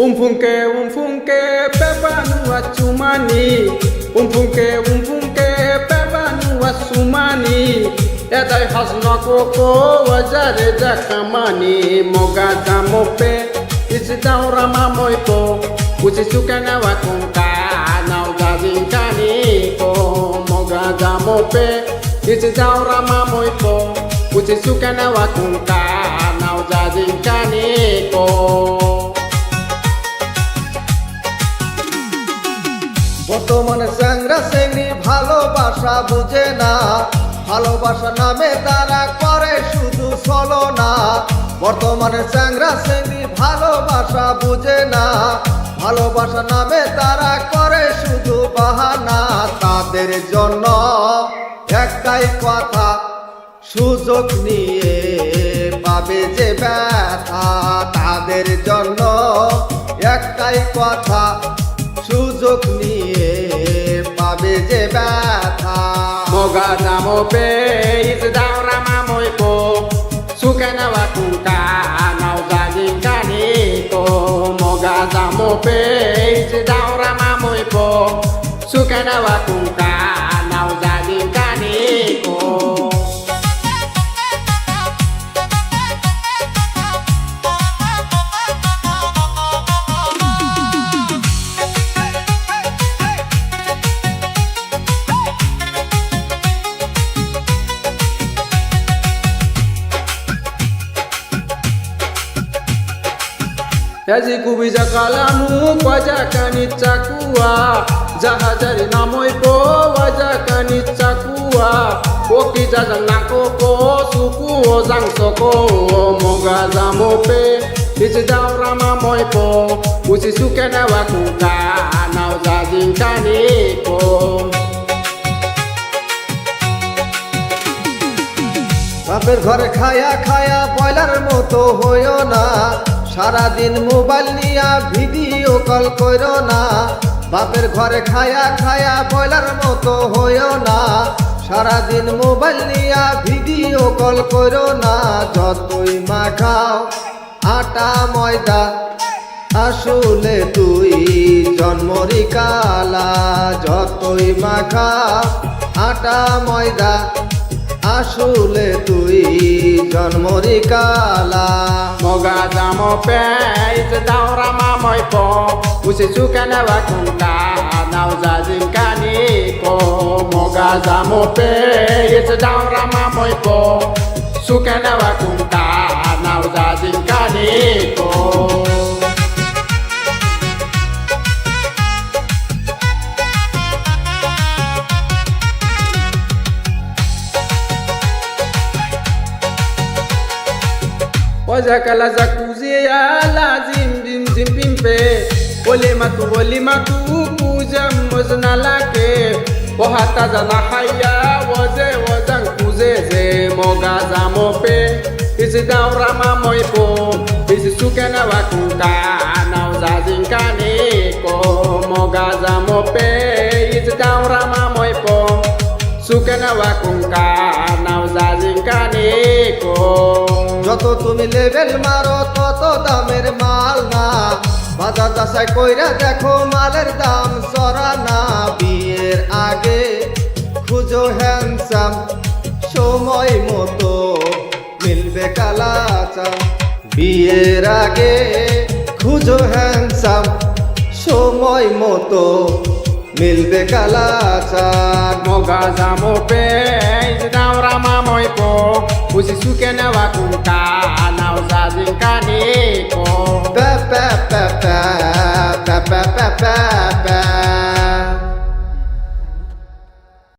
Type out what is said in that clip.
Umfunke pebanu achumani. Umfunke pebanu asumani. Edai hasna koko wajare jakamani. Moga jamope isdaura mamoipo. Usisukana wakunka nau gazinkani ko. Moga jamope isdaura mamoipo. Usisukana wakunka nau gazinkani ko. বর্তমানে চ্যাংরা চ্যাংড়ি ভালোবাসা বুঝে না, ভালোবাসা নামে তারা করে শুধু ছলনা। বর্তমানে চ্যাংরা চ্যাংড়ি ভালোবাসা বুঝে না, ভালোবাসা নামে তারা করে শুধু বাহানা। তাদের জন্য একটাই কথা, সুযোগ নিয়ে পাবে যে ব্যথা। তাদের জন্য একটাই কথা, সুযোগ নিয়ে পাবে যে ব্যথা। Moga jamope isdaura mamoipo. Sukana wakunka nau gazinkani ko. Moga jamope isdaura mamoipo. Sukana wakunka nau gazinkani ko. Yazi kubiza kalamu wajaka chakua. Jahajari namoipo wajaka chakua. Okija jang nakoko suku ozang soko. Moga jamope isdaura mamoipo. Usisukana wakunka nau gazinkani ko. বাপের ঘরে খায়া খায়া boiler মতো হইও না, সারাদিন mobile নিয়া video call করো না। বাপের ঘরে খায়া খায়া বয়লার মতো হইও না, সারাদিন মোবাইল নিয়া ভিডিও কল করো না। যতই মাখাও আটা ময়দা, আসলে তুই জন্মরি কালা। যতই মাখাও আটা ময়দা, আসলে তুই জন্মরি কালা। Moga jamope isdaura mamoipo. Usisukana wakunka nau gazinkani ko. Moga jamope isdaura mamoipo. Sukana wakunka nau gazinkani ko. Wajakala zakuzia lazim zim pimpe. Ole matu kuja mozna lake. Ohata jana haya waze wazang kuzeze. Moga jamope isdaura mamoipo. Isisukana wakunka nau gazinkani ko. Moga jamope isdaura mamoipo. Sukana wakunka nau gazinkani ko. যত তুমি level মারো তত দামের মাল না, বাজার যাচাই কইরা দেখো মালের দাম চড়া না। বিয়ের আগে খুঁজো হ্যান্ডসাম, সময় মতো মিলবে কালাচাম। বিয়ের আগে খুঁজো হ্যান্ডসাম, সময় মতো মিলবে কালাচাম। Moga jamope isdaura mamoipo. Usisukana wakunka nau gazinkani ko. Pa pa pa pa pa pa pa pa pa.